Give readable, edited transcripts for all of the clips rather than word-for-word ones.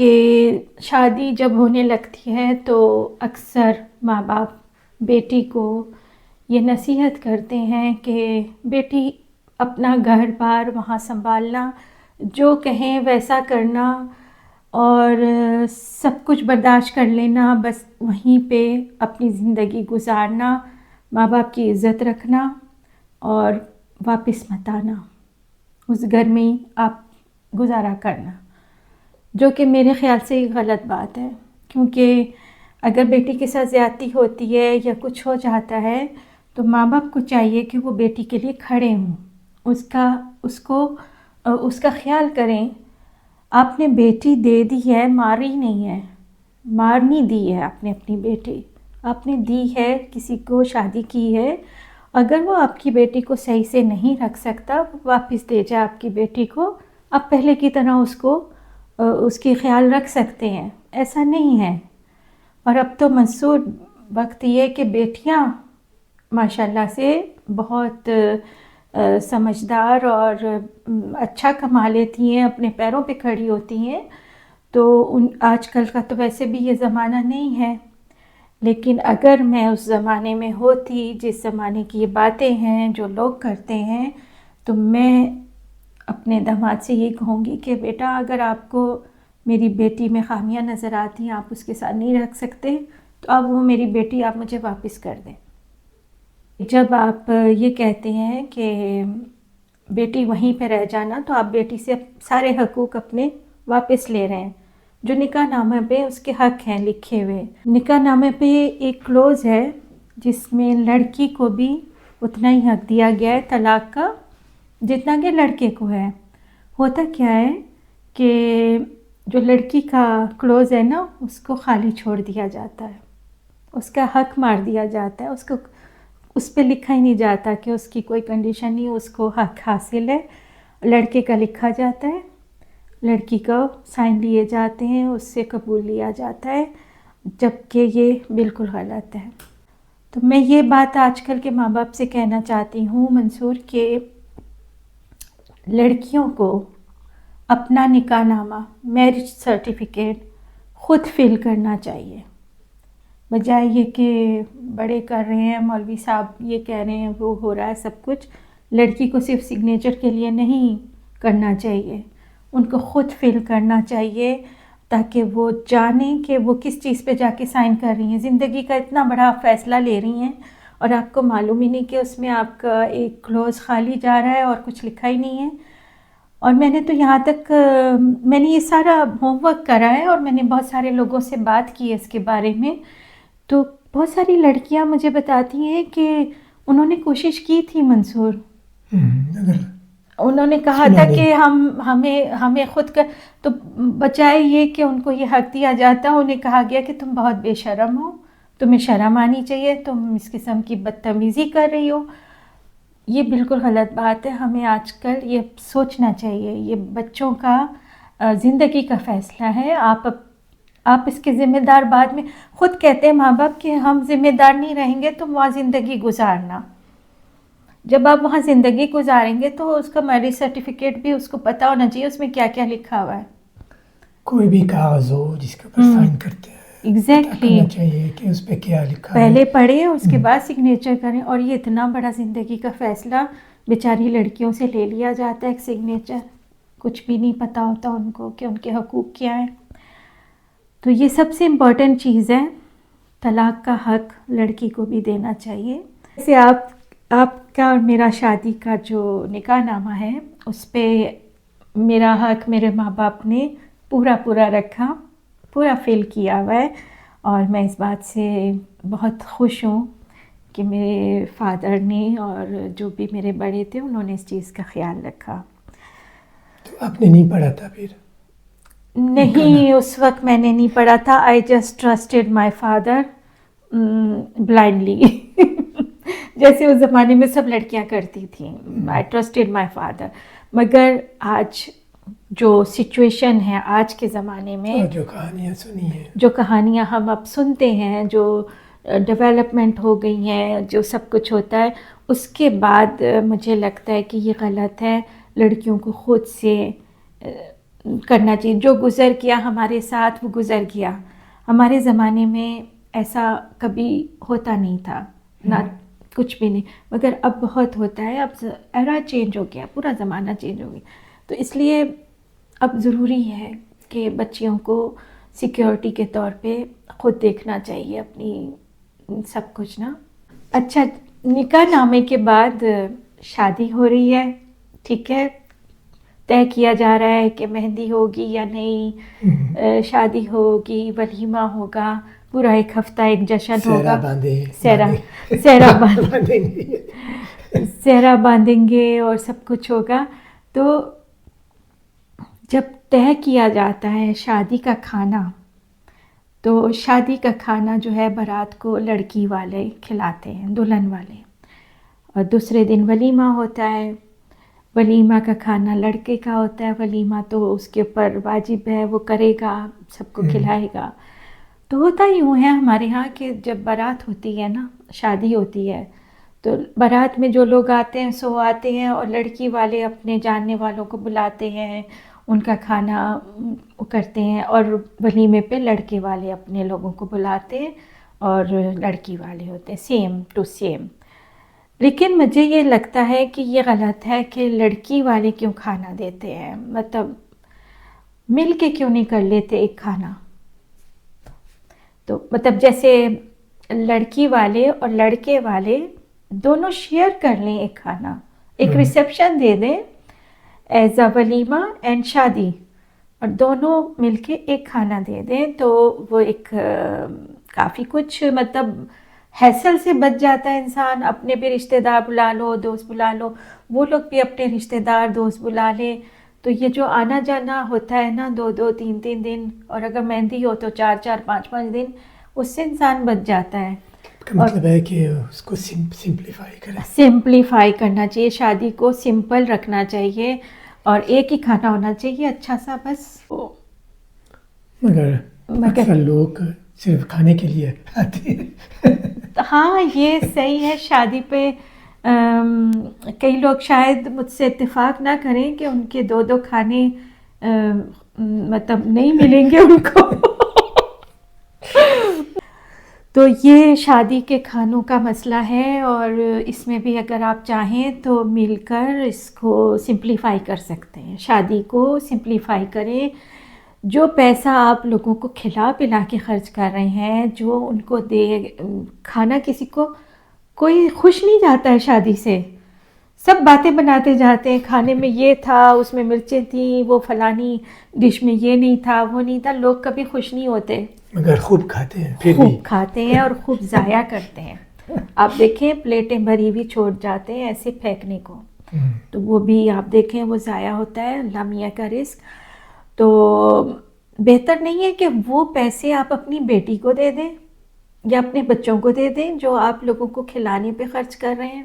کہ شادی جب ہونے لگتی ہے تو اکثر ماں باپ بیٹی کو یہ نصیحت کرتے ہیں کہ بیٹی اپنا گھر بار وہاں سنبھالنا، جو کہیں ویسا کرنا اور سب کچھ برداشت کر لینا، بس وہیں پہ اپنی زندگی گزارنا، ماں باپ کی عزت رکھنا اور واپس مت آنا، اس گھر میں ہی آپ گزارا کرنا، جو کہ میرے خیال سے ایک غلط بات ہے، کیونکہ اگر بیٹی کے ساتھ زیادتی ہوتی ہے یا کچھ ہو جاتا ہے تو ماں باپ کو چاہیے کہ وہ بیٹی کے لیے کھڑے ہوں، اس کا خیال کریں۔ آپ نے بیٹی دے دی ہے، ماری نہیں ہے، مارنی دی ہے آپ نے اپنی بیٹی، آپ نے دی ہے، کسی کو شادی کی ہے، اگر وہ آپ کی بیٹی کو صحیح سے نہیں رکھ سکتا واپس دے جائے آپ کی بیٹی کو، آپ پہلے کی طرح اس کی خیال رکھ سکتے ہیں، ایسا نہیں ہے۔ اور اب تو منصور وقت یہ کہ بیٹیاں ماشاءاللہ سے بہت سمجھدار اور اچھا کما لیتی ہیں، اپنے پیروں پہ کھڑی ہوتی ہیں، تو آج کل کا تو ویسے بھی یہ زمانہ نہیں ہے، لیکن اگر میں اس زمانے میں ہوتی جس زمانے کی یہ باتیں ہیں جو لوگ کرتے ہیں، تو میں اپنے داماد سے یہ کہوں گی کہ بیٹا اگر آپ کو میری بیٹی میں خامیاں نظر آتی ہیں، آپ اس کے ساتھ نہیں رکھ سکتے، تو اب وہ میری بیٹی آپ مجھے واپس کر دیں۔ جب آپ یہ کہتے ہیں کہ بیٹی وہیں پہ رہ جانا، تو آپ بیٹی سے سارے حقوق اپنے واپس لے رہے ہیں، جو نکاح نامے پہ اس کے حق ہیں لکھے ہوئے۔ نکاح نامے پہ ایک کلوز ہے جس میں لڑکی کو بھی اتنا ہی حق دیا گیا ہے طلاق کا جتنا کہ لڑکے کو ہے۔ ہوتا کیا ہے کہ جو لڑکی کا کلوز ہے نا، اس کو خالی چھوڑ دیا جاتا ہے، اس کا حق مار دیا جاتا ہے، اس پہ لکھا ہی نہیں جاتا کہ اس کی کوئی کنڈیشن نہیں، اس کو حق حاصل ہے۔ لڑکے کا لکھا جاتا ہے، لڑکی کا سائن لیے جاتے ہیں، اس سے قبول لیا جاتا ہے، جبکہ یہ بالکل غلط ہے۔ تو میں یہ بات آج کل کے ماں باپ سے کہنا چاہتی ہوں منصور، کہ لڑکیوں کو اپنا نکاح نامہ، میرج سرٹیفکیٹ خود فل کرنا چاہیے، بجائے یہ کہ بڑے کر رہے ہیں، مولوی صاحب یہ کہہ رہے ہیں، وہ ہو رہا ہے سب کچھ۔ لڑکی کو صرف سگنیچر کے لیے نہیں کرنا چاہیے، ان کو خود فل کرنا چاہیے تاکہ وہ جانیں کہ وہ کس چیز پہ جا کے سائن کر رہی ہیں۔ زندگی کا اتنا بڑا فیصلہ لے رہی ہیں اور آپ کو معلوم ہی نہیں کہ اس میں آپ کا ایک کلوز خالی جا رہا ہے اور کچھ لکھا ہی نہیں ہے۔ اور میں نے تو یہاں تک میں نے یہ سارا ہوم ورک کرا ہے اور میں نے بہت سارے لوگوں سے بات کی ہے اس کے بارے میں، تو بہت ساری لڑکیاں مجھے بتاتی ہیں کہ انہوں نے کوشش کی تھی منصور، انہوں نے کہا تھا کہ ہمیں خود کا، تو بجائے یہ کہ ان کو یہ حق دیا جاتا، انہیں کہا گیا کہ تم بہت بے شرم ہو، تمہیں شرم آنی چاہیے، تم اس قسم کی بدتمیزی کر رہی ہو۔ یہ بالکل غلط بات ہے، ہمیں آج کل یہ سوچنا چاہیے، یہ بچوں کا زندگی کا فیصلہ ہے، آپ اس کے ذمہ دار بعد میں خود کہتے ہیں ماں باپ کہ ہم ذمہ دار نہیں رہیں گے، تم وہاں زندگی گزارنا۔ جب آپ وہاں زندگی گزاریں گے تو اس کا میرج سرٹیفکیٹ بھی اس کو پتہ ہونا چاہیے اس میں کیا کیا لکھا ہوا ہے۔ کوئی بھی کاغذ ہو جس کے اوپر سائن کرتے ہیں، ایگزیکٹلی کرنا چاہیے کہ اس پہ کیا لکھا ہے، پہلے پڑھیں اس کے بعد سگنیچر کریں۔ اور یہ اتنا بڑا زندگی کا فیصلہ بیچاری لڑکیوں سے لے لیا جاتا ہے، ایک سگنیچر، کچھ بھی نہیں پتہ ہوتا ان کو کہ ان کے حقوق کیا ہیں۔ تو یہ سب سے امپورٹنٹ چیز ہے، طلاق کا حق لڑکی کو بھی دینا چاہیے۔ جیسے آپ کا اور میرا شادی کا جو نکاح نامہ ہے، اس پہ میرا حق میرے ماں باپ نے پورا رکھا، پورا فل کیا ہوا ہے، اور میں اس بات سے بہت خوش ہوں کہ میرے فادر نے اور جو بھی میرے بڑے تھے انہوں نے اس چیز کا خیال رکھا۔ تو آپ نے نہیں پڑھا تھا پھر؟ نہیں، اس وقت میں نے نہیں پڑھا تھا، I just trusted my father blindly جیسے اس زمانے میں سب لڑکیاں کرتی تھیں، I trusted my father۔ مگر آج جو سچویشن ہے آج کے زمانے میں، جو کہانیاں سنی ہیں، جو کہانیاں ہم اب سنتے ہیں، جو ڈیولپمنٹ ہو گئی ہیں، جو سب کچھ ہوتا ہے، اس کے بعد مجھے لگتا ہے کہ یہ غلط ہے لڑکیوں کو خود سے کرنا چاہیے. جو گزر گیا ہمارے ساتھ وہ گزر گیا. ہمارے زمانے میں ایسا کبھی ہوتا نہیں تھا, نہ کچھ بھی نہیں, مگر اب بہت ہوتا ہے. اب ایرا چینج ہو گیا, پورا زمانہ چینج ہو گیا. تو اس لیے اب ضروری ہے کہ بچیوں کو سیکیورٹی کے طور پہ خود دیکھنا چاہیے اپنی سب کچھ نا. اچھا, نکاح نامے کے بعد شادی ہو رہی ہے, ٹھیک ہے, طے کیا جا رہا ہے کہ مہندی ہوگی یا نہیں, شادی ہوگی, ولیمہ ہوگا, پورا ایک ہفتہ ایک جشن ہوگا, سہرا باندھیں گے اور سب کچھ ہوگا. تو جب طے کیا جاتا ہے شادی کا کھانا, تو شادی کا کھانا جو ہے بارات کو لڑکی والے کھلاتے ہیں, دلہن والے, اور دوسرے دن ولیمہ ہوتا ہے. ولیمہ کا کھانا لڑکے کا ہوتا ہے, ولیمہ تو اس کے اوپر واجب ہے, وہ کرے گا, سب کو کھلائے گا. تو ہوتا یوں ہے ہمارے ہاں کہ جب بارات ہوتی ہے نا, شادی ہوتی ہے, تو بارات میں جو لوگ آتے ہیں سو آتے ہیں, اور لڑکی والے اپنے جاننے والوں کو بلاتے ہیں, ان کا کھانا کرتے ہیں, اور ولیمے پہ لڑکے والے اپنے لوگوں کو بلاتے ہیں اور لڑکی والے ہوتے ہیں, سیم ٹو سیم. لیکن مجھے یہ لگتا ہے کہ یہ غلط ہے کہ لڑکی والے کیوں کھانا دیتے ہیں, مطلب مل کے کیوں نہیں کر لیتے ایک کھانا. تو مطلب جیسے لڑکی والے اور لڑکے والے دونوں شیئر کر لیں ایک کھانا, ایک ریسیپشن دے دیں ایز اے ولیمہ اینڈ شادی, اور دونوں مل کے ایک کھانا دے دیں, تو وہ ایک کافی کچھ مطلب ہیسل سے بچ جاتا ہے انسان. اپنے بھی رشتہ دار بلا لو, دوست بلا لو, وہ لوگ بھی اپنے رشتہ دار دوست بلا لیں. تو یہ جو آنا جانا ہوتا ہے نا 2-2 3-3 دن, اور اگر مہندی ہو تو 4-4 5-5 دن, اس سے انسان بچ جاتا ہے. مطلب ہے کہ اس کو سمپلیفائی کریں, سمپلیفائی کرنا چاہیے, شادی کو سمپل رکھنا چاہیے, اور ایک ہی کھانا ہونا چاہیے اچھا سا بس. مگر اکثر لوگ صرف کھانے کے لیے آتے ہیں. ہاں یہ صحیح ہے. شادی پہ کئی لوگ شاید مجھ سے اتفاق نہ کریں کہ ان کے 2-2 کھانے مطلب نہیں ملیں گے ان کو. تو یہ شادی کے کھانوں کا مسئلہ ہے, اور اس میں بھی اگر آپ چاہیں تو مل کر اس کو سمپلیفائی کر سکتے ہیں. شادی کو سمپلیفائی کریں. جو پیسہ آپ لوگوں کو کھلا پلا کے خرچ کر رہے ہیں, جو ان کو دے کھانا, کسی کو کوئی خوش نہیں جاتا ہے شادی سے. سب باتیں بناتے جاتے ہیں, کھانے میں یہ تھا, اس میں مرچیں تھیں, وہ فلانی ڈش میں یہ نہیں تھا, وہ نہیں تھا. لوگ کبھی خوش نہیں ہوتے, مگر خوب کھاتے ہیں, پھر خوب کھاتے ہیں اور خوب ضائع کرتے ہیں. آپ دیکھیں پلیٹیں بھری ہوئی چھوڑ جاتے ہیں ایسے پھینکنے کو, تو وہ بھی آپ دیکھیں وہ ضائع ہوتا ہے. اللہ میاں کا رزق. تو بہتر نہیں ہے کہ وہ پیسے آپ اپنی بیٹی کو دے دیں یا اپنے بچوں کو دے دیں جو آپ لوگوں کو کھلانے پہ خرچ کر رہے ہیں.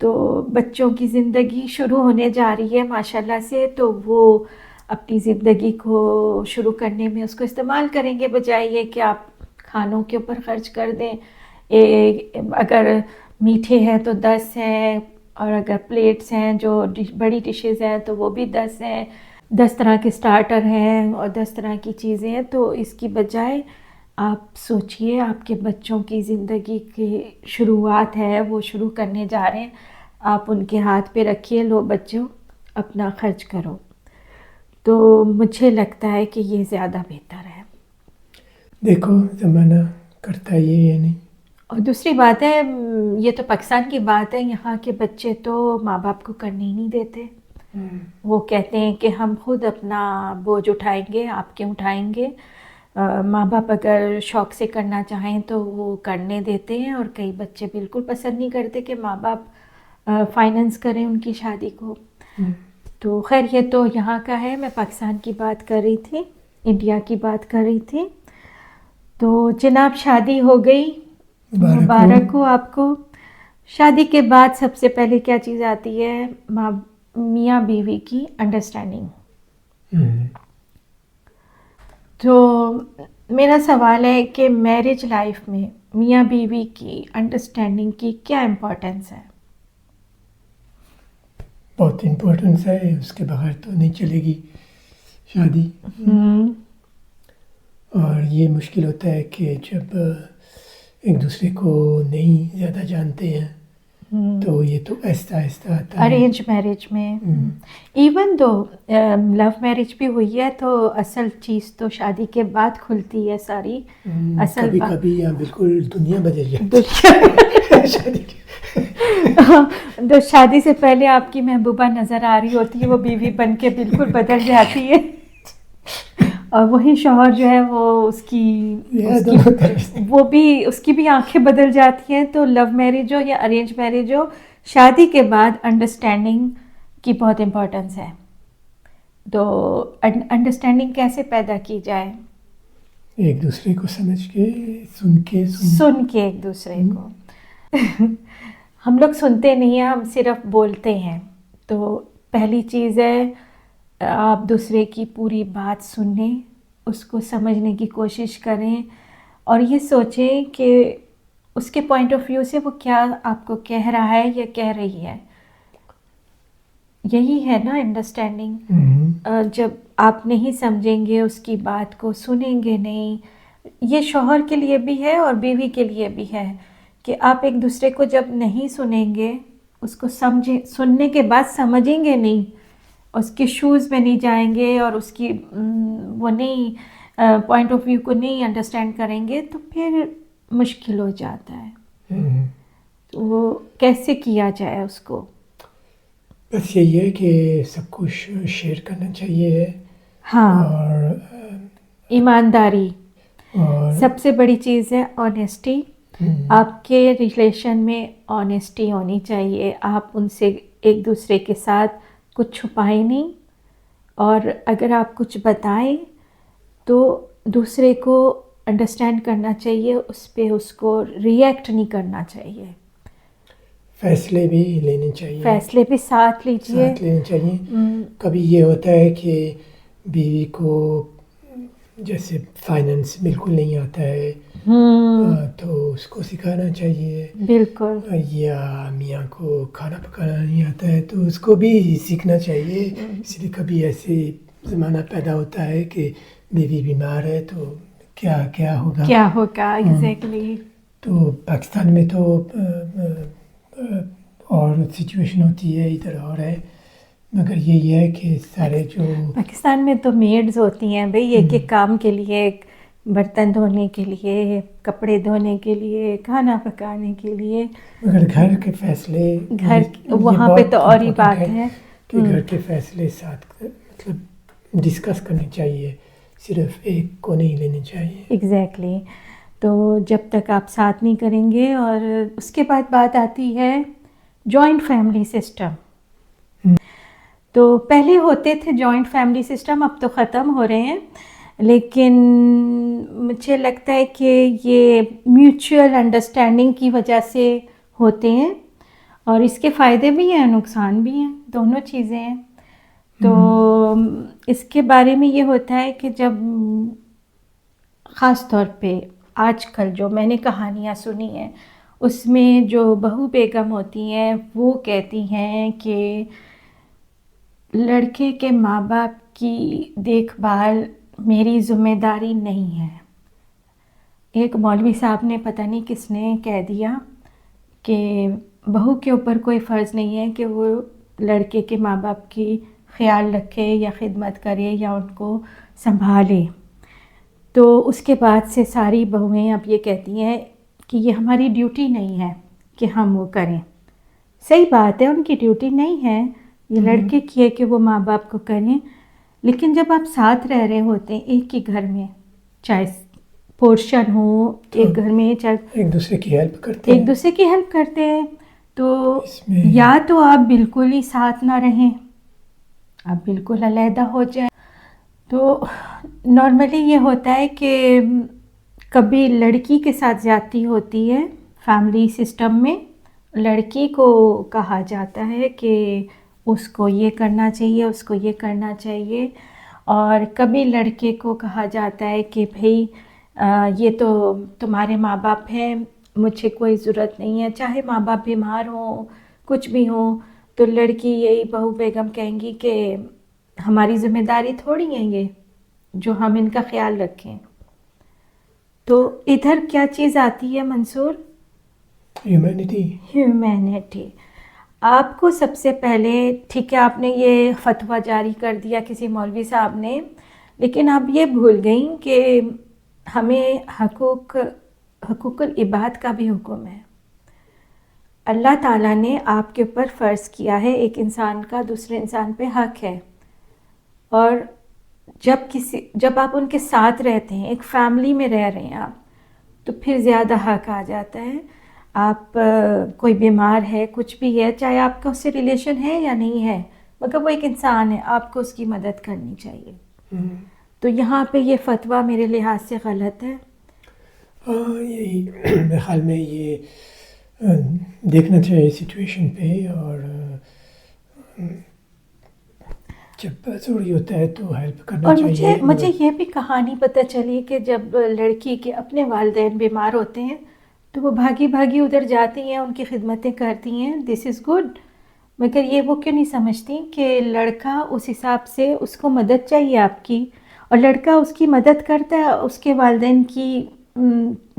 تو بچوں کی زندگی شروع ہونے جا رہی ہے ماشاءاللہ سے, تو وہ اپنی زندگی کو شروع کرنے میں اس کو استعمال کریں گے, بجائے یہ کہ آپ کھانوں کے اوپر خرچ کر دیں. اگر میٹھے ہیں تو 10 ہیں, اور اگر پلیٹس ہیں جو بڑی ڈشز ہیں تو وہ بھی 10 ہیں, 10 طرح کے سٹارٹر ہیں اور 10 طرح کی چیزیں ہیں. تو اس کی بجائے آپ سوچئے آپ کے بچوں کی زندگی کی شروعات ہے, وہ شروع کرنے جا رہے ہیں, آپ ان کے ہاتھ پہ رکھیے, لو بچوں اپنا خرچ کرو. تو مجھے لگتا ہے کہ یہ زیادہ بہتر ہے. دیکھو زمانہ کرتا ہے یہ نہیں. اور دوسری بات ہے, یہ تو پاکستان کی بات ہے, یہاں کے بچے تو ماں باپ کو کرنے ہی نہیں دیتے. وہ کہتے ہیں کہ ہم خود اپنا بوجھ اٹھائیں گے, آپ کیوں اٹھائیں گے. ماں باپ اگر شوق سے کرنا چاہیں تو وہ کرنے دیتے ہیں, اور کئی بچے بالکل پسند نہیں کرتے کہ ماں باپ فائننس کریں ان کی شادی کو. تو خیر یہ تو یہاں کا ہے, میں پاکستان کی بات کر رہی تھی, انڈیا کی بات کر رہی تھی. تو جناب شادی ہو گئی, مبارک ہو آپ کو. شادی کے بعد سب سے پہلے کیا چیز آتی ہے, میاں بیوی کی انڈرسٹینڈنگ. تو میرا سوال ہے کہ میرج لائف میں میاں بیوی کی انڈرسٹینڈنگ کی کیا امپورٹنس ہے؟ بہت امپورٹنس ہے, اس کے بغیر تو نہیں چلے گی شادی. اور یہ مشکل ہوتا ہے کہ جب ایک دوسرے کو نہیں زیادہ جانتے ہیں تو یہ تو آہستہ آہستہ آتا ہے. ارینج میرج میں ایون دو لو میرج بھی ہوئی ہے تو اصل چیز تو شادی کے بعد کھلتی ہے ساری. اصل کبھی کبھی بالکل دنیا بدل جاتی ہے شادی کی. تو شادی سے پہلے آپ کی محبوبہ نظر آ رہی ہوتی ہے، وہ بیوی بن کے بالکل بدل جاتی ہے، اور وہی شوہر جو ہے وہ اس کی وہ بھی اس کی بھی آنکھیں بدل جاتی ہیں. تو لو میرج ہو یا ارینج میرج ہو، شادی کے بعد انڈرسٹینڈنگ کی بہت امپورٹنس ہے. تو انڈرسٹینڈنگ کیسے پیدا کی جائے؟ ایک دوسرے کو سمجھ کے سن کے ایک دوسرے کو. ہم لوگ سنتے نہیں ہیں، ہم صرف بولتے ہیں. تو پہلی چیز ہے آپ دوسرے کی پوری بات سنیں، اس کو سمجھنے کی کوشش کریں اور یہ سوچیں کہ اس کے پوائنٹ آف ویو سے وہ کیا آپ کو کہہ رہا ہے یا کہہ رہی ہے. یہی ہے نا انڈرسٹینڈنگ. جب آپ نہیں سمجھیں گے اس کی بات کو، سنیں گے نہیں، یہ شوہر کے لیے بھی ہے اور بیوی کے لیے بھی ہے کہ آپ ایک دوسرے کو جب نہیں سنیں گے، اس کو سننے کے بعد سمجھیں گے نہیں، اس کے شوز میں نہیں جائیں گے اور اس کی وہ نہیں پوائنٹ آف ویو کو نہیں انڈرسٹینڈ کریں گے تو پھر مشکل ہو جاتا ہے. وہ کیسے کیا جائے اس کو؟ بس یہی ہے کہ سب کچھ شیئر کرنا چاہیے. ہاں، اور ایمانداری اور سب سے بڑی چیز ہے. آنیسٹی، آپ کے ریلیشن میں آنیسٹی ہونی چاہیے. آپ ان سے ایک دوسرے کے ساتھ کچھ چھپائیں نہیں، اور اگر آپ کچھ بتائیں تو دوسرے کو انڈرسٹینڈ کرنا چاہیے، اس پہ اس کو ریئیکٹ نہیں کرنا چاہیے. فیصلے بھی لینے چاہیے. فیصلے بھی ساتھ لیجیے. ساتھ لینے چاہیے. کبھی یہ ہوتا ہے کہ بیوی کو جیسے فائننس بالکل نہیں آتا ہے تو اس کو سکھانا چاہیے. بالکل. یا میاں کو کھانا پکانا نہیں آتا ہے تو اس کو بھی سیکھنا چاہیے. اس لیے کبھی ایسے زمانہ پیدا ہوتا ہے کہ بیوی بیمار ہے تو کیا ہوگا. ایگزیکٹلی. تو پاکستان میں تو اور سچویشن ہوتی ہے، ادھر اور ہے، مگر یہی ہے کہ سارے جو پاکستان میں تو میڈز ہوتی ہیں بھئی، ایک ایک کام کے لیے، برتن دھونے کے لیے، کپڑے دھونے کے لیے، کھانا پکانے کے لیے. مگر گھر کے فیصلے وہاں پہ تو اور ہی بات ہے کہ گھر کے فیصلے ساتھ مطلب ڈسکس کرنے چاہیے، صرف ایک کو نہیں لینے چاہیے. ایگزیکٹلی. تو جب تک آپ ساتھ نہیں کریں گے، اور اس کے بعد بات آتی ہے جوائنٹ فیملی سسٹم. تو پہلے ہوتے تھے جوائنٹ فیملی سسٹم، اب تو ختم ہو رہے ہیں، لیکن مجھے لگتا ہے کہ یہ میوچل انڈرسٹینڈنگ کی وجہ سے ہوتے ہیں، اور اس کے فائدے بھی ہیں، نقصان بھی ہیں، دونوں چیزیں ہیں. تو اس کے بارے میں یہ ہوتا ہے کہ جب خاص طور پہ آج کل جو میں نے کہانیاں سنی ہیں اس میں جو بہو بیگم ہوتی ہیں وہ کہتی ہیں کہ لڑکے کے ماں باپ کی دیکھ بھال میری ذمہ داری نہیں ہے. ایک مولوی صاحب نے پتہ نہیں کس نے کہہ دیا کہ بہو کے اوپر کوئی فرض نہیں ہے کہ وہ لڑکے کے ماں باپ کی خیال رکھے یا خدمت کرے یا ان کو سنبھالے. تو اس کے بعد سے ساری بہویں اب یہ کہتی ہیں کہ یہ ہماری ڈیوٹی نہیں ہے کہ ہم وہ کریں. صحیح بات ہے، ان کی ڈیوٹی نہیں ہے، یہ لڑکے کی ہے کہ وہ ماں باپ کو کریں. لیکن جب آپ ساتھ رہ رہے ہوتے ہیں ایک ہی گھر میں، چاہے پورشن ہو ایک گھر میں، چاہے ایک دوسرے کی ہیلپ کرتے ہیں، تو یا تو آپ بالکل ہی ساتھ نہ رہیں، آپ بالکل علیحدہ ہو جائیں. تو نارملی یہ ہوتا ہے کہ کبھی لڑکی کے ساتھ زیادتی ہوتی ہے فیملی سسٹم میں، لڑکی کو کہا جاتا ہے کہ اس کو یہ کرنا چاہیے، اس کو یہ کرنا چاہیے، اور کبھی لڑکے کو کہا جاتا ہے کہ بھئی یہ تو تمہارے ماں باپ ہیں، مجھے کوئی ضرورت نہیں ہے. چاہے ماں باپ بیمار ہوں، کچھ بھی ہوں، تو لڑکی یہی بہو بیگم کہیں گی کہ ہماری ذمہ داری تھوڑی ہے یہ جو ہم ان کا خیال رکھیں. تو ادھر کیا چیز آتی ہے منصور؟ ہیومینٹی. ہیومینٹی. آپ کو سب سے پہلے ٹھیک ہے آپ نے یہ فتویٰ جاری کر دیا کسی مولوی صاحب نے، لیکن آپ یہ بھول گئیں کہ ہمیں حقوق العباد کا بھی حکم ہے. اللہ تعالیٰ نے آپ کے اوپر فرض کیا ہے ایک انسان کا دوسرے انسان پہ حق ہے، اور جب آپ ان کے ساتھ رہتے ہیں، ایک فیملی میں رہ رہے ہیں آپ، تو پھر زیادہ حق آ جاتا ہے. آپ کوئی بیمار ہے کچھ بھی ہے، چاہے آپ کا اس سے ریلیشن ہے یا نہیں ہے، مگر وہ ایک انسان ہے، آپ کو اس کی مدد کرنی چاہیے. تو یہاں پہ یہ فتویٰ میرے لحاظ سے غلط ہے. یہی میرے خیال میں یہ دیکھنا چاہیے سچویشن پہ، اور جب ضروری ہوتا ہے تو ہیلپ کرنا چاہیے. اور مجھے یہ بھی کہانی پتہ چلی کہ جب لڑکی کے اپنے والدین بیمار ہوتے ہیں تو وہ بھاگی بھاگی ادھر جاتی ہیں، ان کی خدمتیں کرتی ہیں. دس از گڈ. مگر یہ وہ کیوں نہیں سمجھتی کہ لڑکا اس حساب سے اس کو مدد چاہیے آپ کی، اور لڑکا اس کی مدد کرتا ہے، اس کے والدین کی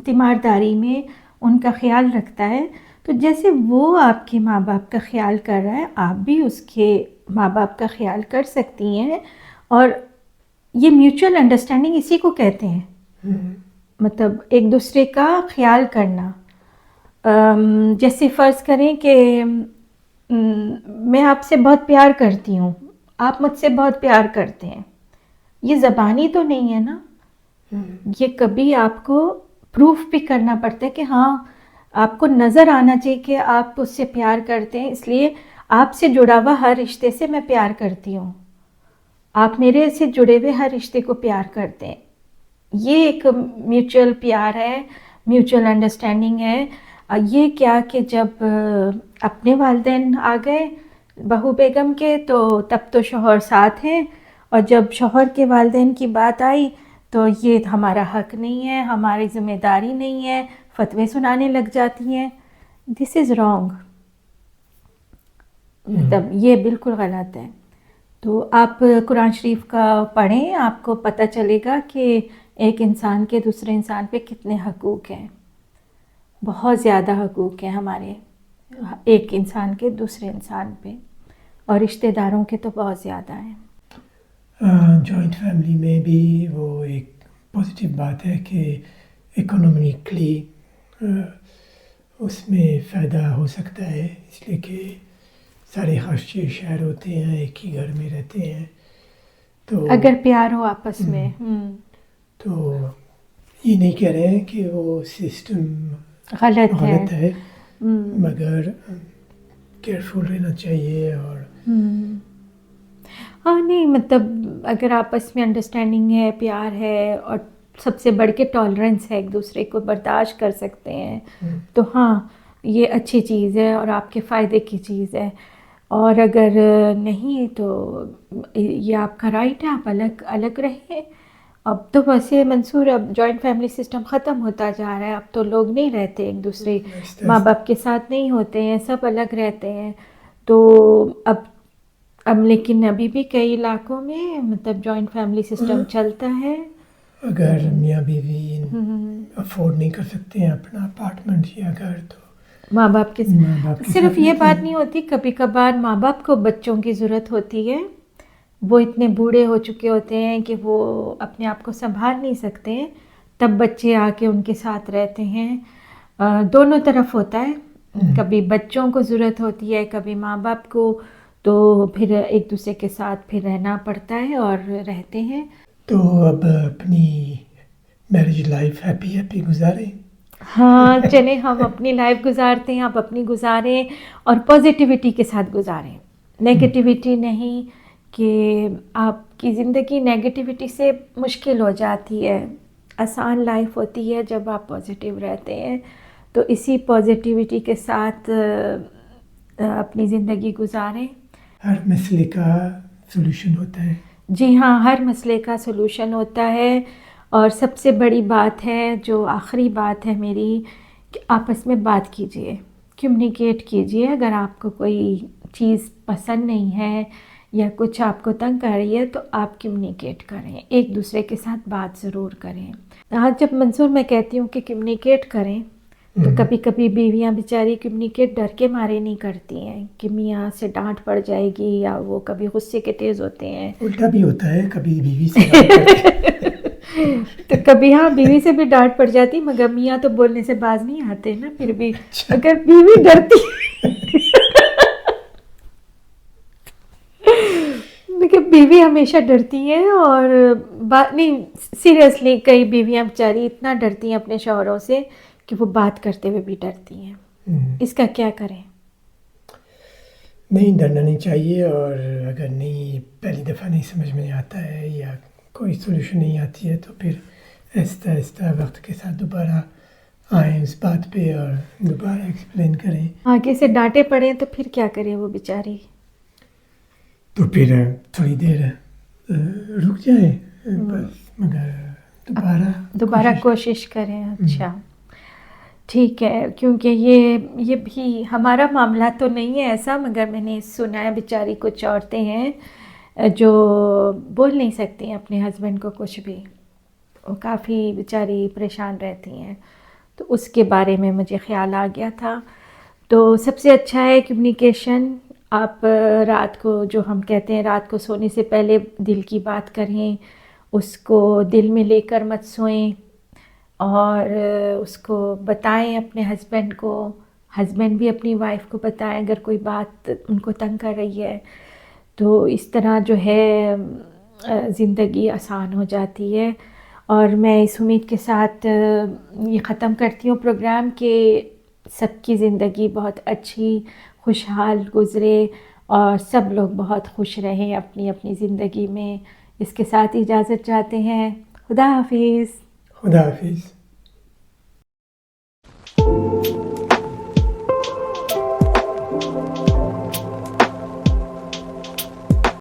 تیمارداری میں ان کا خیال رکھتا ہے. تو جیسے وہ آپ کے ماں باپ کا خیال کر رہا ہے، آپ بھی اس کے ماں باپ کا خیال کر سکتی ہیں. اور یہ میوچل انڈرسٹینڈنگ اسی کو کہتے ہیں، مطلب ایک دوسرے کا خیال کرنا. جیسے فرض کریں کہ میں آپ سے بہت پیار کرتی ہوں، آپ مجھ سے بہت پیار کرتے ہیں، یہ زبانی تو نہیں ہے نا، یہ کبھی آپ کو پروف بھی کرنا پڑتا ہے کہ ہاں آپ کو نظر آنا چاہیے کہ آپ اس سے پیار کرتے ہیں، اس لیے آپ سے جڑا ہوا ہر رشتے سے میں پیار کرتی ہوں، آپ میرے سے جڑے ہوئے ہر رشتے کو پیار کرتے ہیں. یہ ایک میوچل پیار ہے، میوچل انڈرسٹینڈنگ ہے. یہ کیا کہ جب اپنے والدین آ گئے بہو بیگم کے تو تب تو شوہر ساتھ ہیں، اور جب شوہر کے والدین کی بات آئی تو یہ ہمارا حق نہیں ہے، ہماری ذمہ داری نہیں ہے، فتوے سنانے لگ جاتی ہیں. دس از رانگ. مطلب یہ بالکل غلط ہے. تو آپ قرآن شریف کا پڑھیں، آپ کو پتہ چلے گا کہ ایک انسان کے دوسرے انسان پہ کتنے حقوق ہیں. بہت زیادہ حقوق ہیں ہمارے ایک انسان کے دوسرے انسان پہ، اور رشتہ داروں کے تو بہت زیادہ ہیں. جوائنٹ فیملی میں بھی وہ ایک پازیٹیو بات ہے کہ اکنامکلی اس میں فائدہ ہو سکتا ہے، اس لیے کہ سارے خرچے شیئر ہوتے ہیں، ایک ہی گھر میں رہتے ہیں. تو اگر پیار ہو آپس میں. تو یہ نہیں کہہ رہے ہیں کہ وہ سسٹم غلط ہے، مگر کیئرفل رہنا چاہیے. اور ہاں نہیں مطلب اگر آپس میں انڈرسٹینڈنگ ہے، پیار ہے، اور سب سے بڑھ کے ٹالرنس ہے، ایک دوسرے کو برداشت کر سکتے ہیں، تو ہاں یہ اچھی چیز ہے اور آپ کے فائدے کی چیز ہے. اور اگر نہیں تو یہ آپ کا رائٹ ہے، آپ الگ رہیں. اب تو ویسے منصور اب جوائنٹ فیملی سسٹم ختم ہوتا جا رہا ہے، اب تو لوگ نہیں رہتے ایک دوسرے ماں باپ کے ساتھ نہیں ہوتے ہیں، سب الگ رہتے ہیں. تو اب لیکن ابھی بھی کئی علاقوں میں مطلب جوائنٹ فیملی سسٹم چلتا ہے. اگر میاں بیوی افورڈ نہیں کر سکتے ہیں اپنا اپارٹمنٹ یا گھر، تو ماں باپ کے صرف یہ بات نہیں ہوتی، کبھی کبھار ماں باپ کو بچوں کی ضرورت ہوتی ہے. وہ اتنے بوڑھے ہو چکے ہوتے ہیں کہ وہ اپنے آپ کو سنبھال نہیں سکتے، تب بچے آ کے ان کے ساتھ رہتے ہیں. دونوں طرف ہوتا ہے، کبھی بچوں کو ضرورت ہوتی ہے، کبھی ماں باپ کو، تو پھر ایک دوسرے کے ساتھ پھر رہنا پڑتا ہے اور رہتے ہیں. تو اب اپنی میرج لائف ہیپی گزاریں. ہاں چلیں ہم اپنی لائف گزارتے ہیں، آپ اپنی گزاریں، اور پازیٹیوٹی کے ساتھ گزاریں. نیگیٹیوٹی نہیں، کہ آپ کی زندگی نیگیٹیوٹی سے مشکل ہو جاتی ہے. آسان لائف ہوتی ہے جب آپ پازیٹیو رہتے ہیں. تو اسی پازیٹیوٹی کے ساتھ اپنی زندگی گزاریں. ہر مسئلے کا سولوشن ہوتا ہے. جی ہاں، ہر مسئلے کا سولوشن ہوتا ہے. اور سب سے بڑی بات ہے، جو آخری بات ہے میری، کہ آپس میں بات کیجئے، کمیونیکیٹ کیجئے. اگر آپ کو کوئی چیز پسند نہیں ہے یا کچھ آپ کو تنگ کر رہی ہے تو آپ کمیونیکیٹ کریں، ایک دوسرے کے ساتھ بات ضرور کریں. آج جب منصور میں کہتی ہوں کہ کمیونیکیٹ کریں تو کبھی کبھی بیویاں بیچاری کمیونیکیٹ ڈر کے مارے نہیں کرتی ہیں کہ میاں سے ڈانٹ پڑ جائے گی، یا وہ کبھی غصے کے تیز ہوتے ہیں. الٹا بھی ہوتا ہے، کبھی بیوی سے ڈانٹ پڑتی ہے. تو کبھی ہاں بیوی سے بھی ڈانٹ پڑ جاتی، مگر میاں تو بولنے سے باز نہیں آتے نا. پھر بھی اگر بیوی ڈرتی لیکن بیوی ہمیشہ ڈرتی ہے. اور بات نہیں، سیریسلی کئی بیویاں بیچاری اتنا ڈرتی ہیں اپنے شوہروں سے کہ وہ بات کرتے ہوئے بھی ڈرتی ہیں. اس کا کیا کریں؟ نہیں ڈرنا نہیں چاہیے، اور اگر نہیں پہلی دفعہ نہیں سمجھ میں آتا ہے یا کوئی سولوشن نہیں آتی ہے تو پھر آہستہ آہستہ وقت کے ساتھ دوبارہ آئیں اس بات پہ اور دوبارہ ایکسپلین کریں. آگے سے ڈانٹے پڑیں تو پھر کیا کریں وہ بیچاری؟ تو پھر تھوڑی دیر رک جائیں، بس مگر دوبارہ کوشش کریں. اچھا ٹھیک ہے، کیونکہ یہ بھی ہمارا معاملہ تو نہیں ہے ایسا، مگر میں نے سنا ہے بیچاری کچھ عورتیں ہیں جو بول نہیں سکتی اپنے ہسبینڈ کو کچھ بھی، وہ کافی بیچاری پریشان رہتی ہیں. تو اس کے بارے میں مجھے خیال آ گیا تھا. تو سب سے اچھا ہے کمیونیکیشن. آپ رات کو، جو ہم کہتے ہیں رات کو سونے سے پہلے دل کی بات کریں، اس کو دل میں لے کر مت سوئیں، اور اس کو بتائیں اپنے ہسبینڈ کو، ہسبینڈ بھی اپنی وائف کو بتائیں اگر کوئی بات ان کو تنگ کر رہی ہے. تو اس طرح جو ہے زندگی آسان ہو جاتی ہے. اور میں اس امید کے ساتھ یہ ختم کرتی ہوں پروگرام کہ سب کی زندگی بہت اچھی خوشحال گزرے اور سب لوگ بہت خوش رہیں اپنی اپنی زندگی میں. اس کے ساتھ اجازت چاہتے ہیں. خدا حافظ. خدا حافظ.